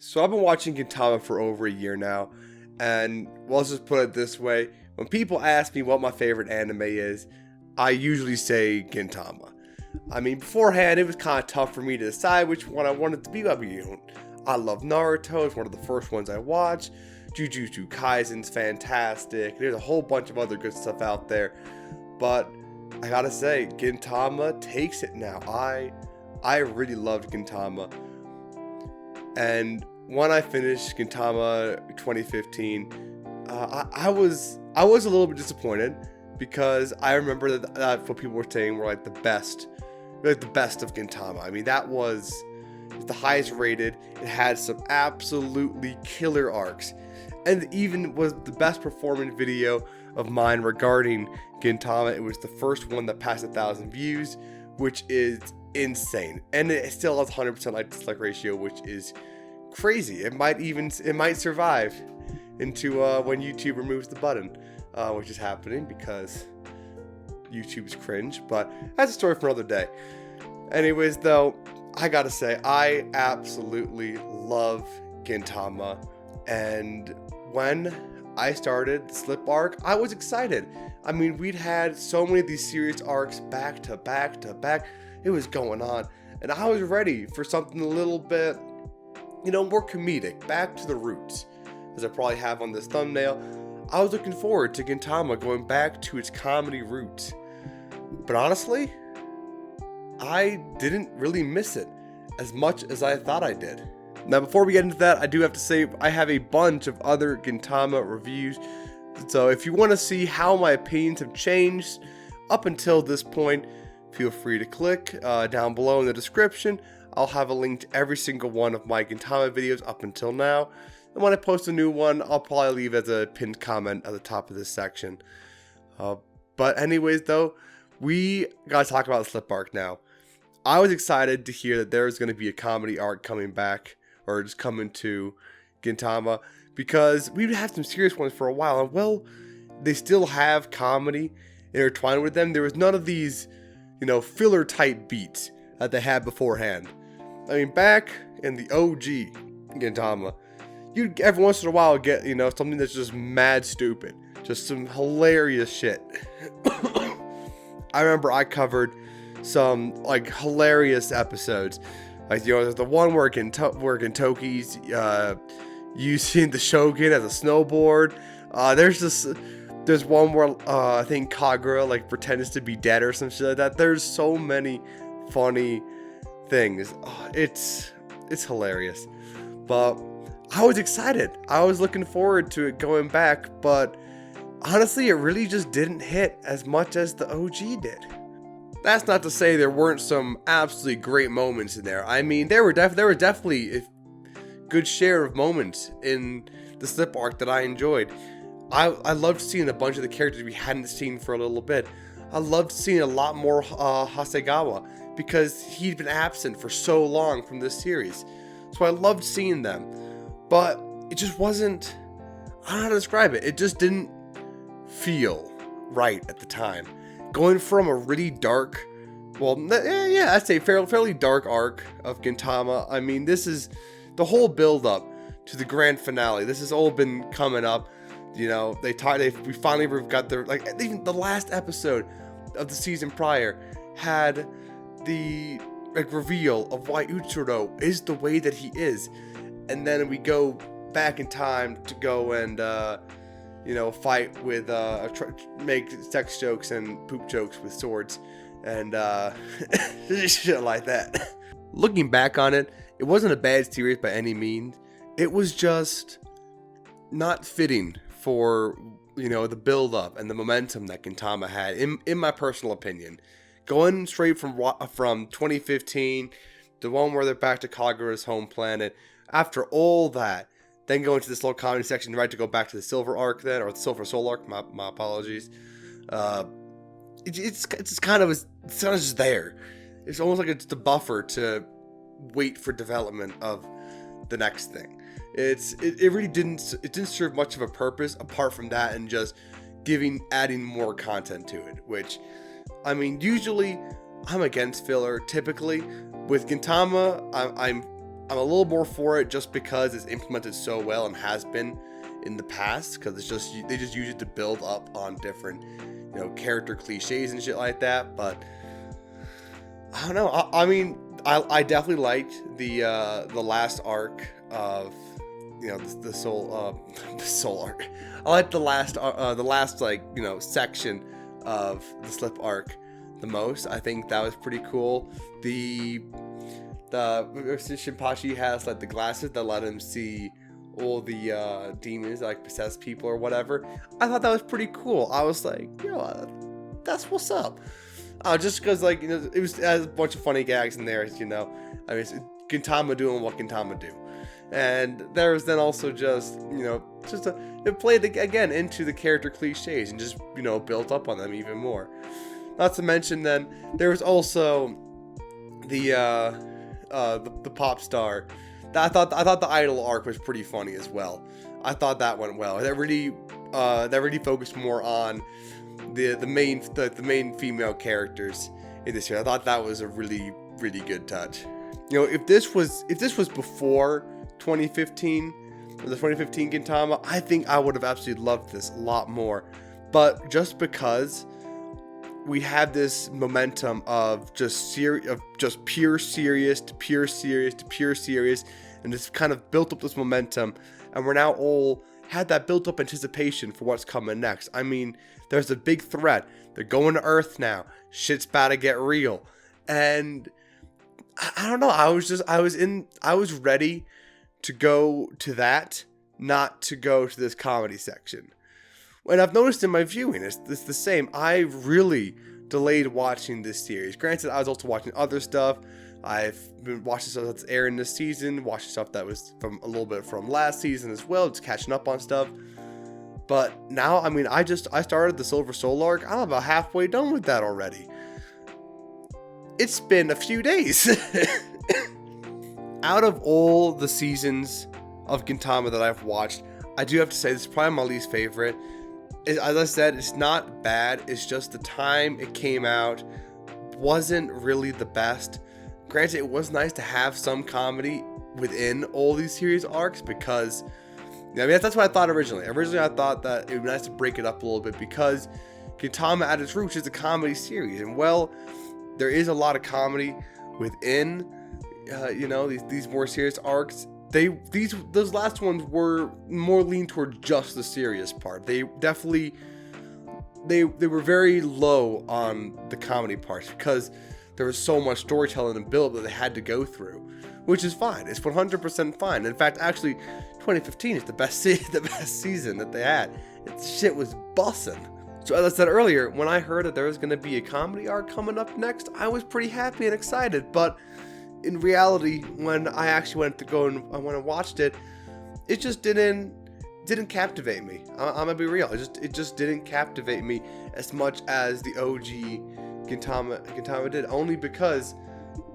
So I've been watching Gintama for over a year now, and well, let's just put it this way. When people ask me what my favorite anime is, I usually say Gintama. I mean, beforehand, it was kind of tough for me to decide which one I wanted to be. I love Naruto, it's one of the first ones I watched. Jujutsu Kaisen's fantastic. There's a whole bunch of other good stuff out there. But I gotta say, Gintama takes it now. I really loved Gintama. And when I finished Gintama 2015, I was a little bit disappointed because I remember that what people were saying were like the best of Gintama. I mean, that was the highest rated. It had some absolutely killer arcs, and even was the best performance video of mine regarding Gintama. It was the first one that passed 1,000 views, which is insane, and it still has 100% like dislike ratio, which is crazy. It might survive into when YouTube removes the button, which is happening because YouTube's cringe, but that's a story for another day. Anyways, though, I gotta say, I absolutely love Gintama, and when I started the Slip Arc, I was excited. I mean, we'd had so many of these series arcs back to back to back. It was going on, and I was ready for something a little bit, more comedic, back to the roots, as I probably have on this thumbnail. I was looking forward to Gintama going back to its comedy roots. But honestly, I didn't really miss it as much as I thought I did. Now, before we get into that, I do have to say I have a bunch of other Gintama reviews. So if you want to see how my opinions have changed up until this point, feel free to click down below in the description. I'll have a link to every single one of my Gintama videos up until now. And when I post a new one, I'll probably leave as a pinned comment at the top of this section. But anyways, though, we gotta talk about the Slip Arc now. I was excited to hear that there's going to be a comedy arc coming back, or just coming to Gintama, because we've had some serious ones for a while, and well, they still have comedy intertwined with them. There was none of these, filler type beats that they had beforehand. I mean, back in the OG Gintama, you'd every once in a while get, something that's just mad stupid, just some hilarious shit. I remember I covered some hilarious episodes, there's the one where Gintoki's using the Shogun as a snowboard. There's one where I think Kagura pretends to be dead or some shit like that. There's so many funny things. It's hilarious. But I was excited. I was looking forward to it going back, but honestly, it really just didn't hit as much as the OG did. That's not to say there weren't some absolutely great moments in there. I mean, there were definitely a good share of moments in the Slip Arc that I enjoyed. I loved seeing a bunch of the characters we hadn't seen for a little bit. I loved seeing a lot more Hasegawa, because he'd been absent for so long from this series. So I loved seeing them. But it just wasn't, I don't know how to describe it. It just didn't feel right at the time. Going from a really dark, I'd say fairly dark arc of Gintama. I mean, this is the whole build up to the grand finale. This has all been coming up. We finally got even the last episode of the season prior had the reveal of why Utsuro is the way that he is. And then we go back in time to go and fight with, make sex jokes and poop jokes with swords, and shit like that. Looking back on it, it wasn't a bad series by any means. It was just not fitting for, the build-up and the momentum that Gintama had, in my personal opinion. Going straight from 2015, the one where they're back to Kagura's home planet, after all that, then go into this little comedy section, right, to go back to the Silver Arc then, or the Silver Soul Arc, my apologies. It's just there. It's almost like it's the buffer to wait for development of the next thing. It really didn't serve much of a purpose apart from that and just adding more content to it, which, I mean, usually I'm against filler typically. With Gintama, I'm I'm a little more for it just because it's implemented so well and has been in the past, because they just use it to build up on different, you know, character cliches and shit like that. But I don't know. I mean, I definitely liked the last arc of, you know, the soul arc. I like the last like, you know, section of the Slip Arc the most. I think that was pretty cool. The Shinpachi has like the glasses that let him see all the demons that like possess people or whatever. I thought that was pretty cool. I was like, yo, that's what's up. Just because, like, you know, it has a bunch of funny gags in there, you know. I mean, it's Gintama doing what Gintama do. And there was then also just, you know, it played again into the character cliches and just, you know, built up on them even more. Not to mention then there was also the pop star. I thought the idol arc was pretty funny as well. I thought that went well. That really focused more on the main female characters in this year. I thought that was a really, really good touch. You know, if this was before 2015, or the 2015 Gintama, I think I would have absolutely loved this a lot more. But just because we had this momentum of just pure serious to pure serious to pure serious, and just kind of built up this momentum, and we're now all had that built up anticipation for what's coming next. I mean, there's a big threat. They're going to Earth now. Shit's about to get real. And I don't know. I was ready to go to that, not to go to this comedy section. And I've noticed in my viewing, it's the same. I really delayed watching this series. Granted, I was also watching other stuff. I've been watching stuff that's airing this season, watching stuff that was from a little bit from last season as well, just catching up on stuff. But now, I mean, I started the Silver Soul arc. I'm about halfway done with that already. It's been a few days. Out of all the seasons of Gintama that I've watched, I do have to say this is probably my least favorite. As I said, it's not bad. It's just the time it came out wasn't really the best. Granted, it was nice to have some comedy within all these series arcs because, I mean, that's what I thought originally. Originally, I thought that it would be nice to break it up a little bit because Gintama at its roots is a comedy series. And, well, there is a lot of comedy within, you know, these more serious arcs. Those last ones were more leaned toward just the serious part. They definitely, they were very low on the comedy parts because there was so much storytelling and build that they had to go through, which is fine. It's 100% fine. In fact, actually, 2015 is the best season that they had. Shit was bussin'. So as I said earlier, when I heard that there was going to be a comedy arc coming up next, I was pretty happy and excited. But in reality, when I actually went to go and I went and watched it, it just didn't captivate me. I'm gonna be real. It just didn't captivate me as much as the OG Gintama did, only because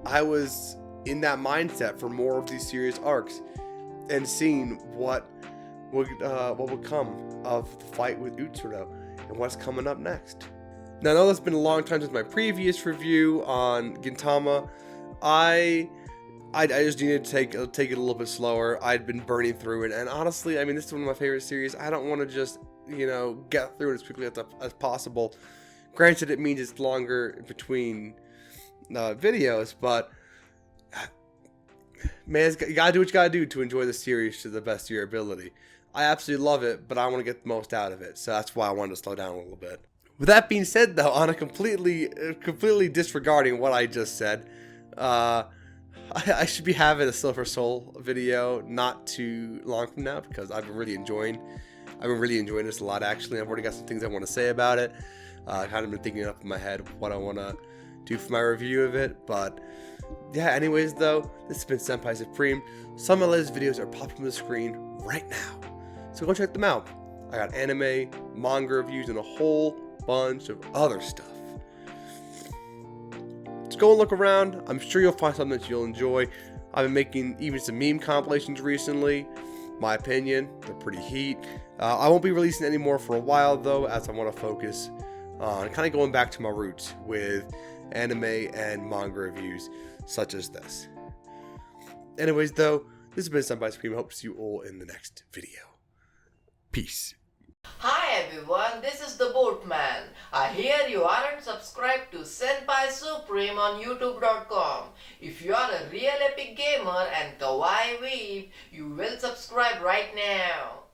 I was in that mindset for more of these serious arcs and seeing what would come of the fight with Utsuro and what's coming up next. Now, I know that's been a long time since my previous review on Gintama. I just needed to take it a little bit slower. I'd been burning through it, and honestly, I mean, this is one of my favorite series. I don't want to just, you know, get through it as quickly as possible. Granted, it means it's longer between videos, but man, you gotta do what you gotta do to enjoy the series to the best of your ability. I absolutely love it, but I want to get the most out of it, so that's why I wanted to slow down a little bit. With that being said, though, on a completely disregarding what I just said, I should be having a Silver Soul video not too long from now because I've been really enjoying this a lot, actually. I've already got some things I want to say about it. I've kind of been thinking up in my head what I want to do for my review of it, but yeah, anyways, though, this has been Senpai Supreme. Some of my latest videos are popping on the screen right now, so go check them out. I got anime, manga reviews, and a whole bunch of other stuff. Just go and look around. I'm sure you'll find something that you'll enjoy. I've been making even some meme compilations recently. My opinion, they're pretty heat. I won't be releasing any more for a while, though, as I want to focus on kind of going back to my roots with anime and manga reviews such as this. Anyways, though, this has been Senpai Scream. I hope to see you all in the next video. Peace. Hi everyone, this is the Boatman. I hear you aren't subscribed to Senpai Supreme on YouTube.com. If you are a real epic gamer and kawaii weeb, you will subscribe right now.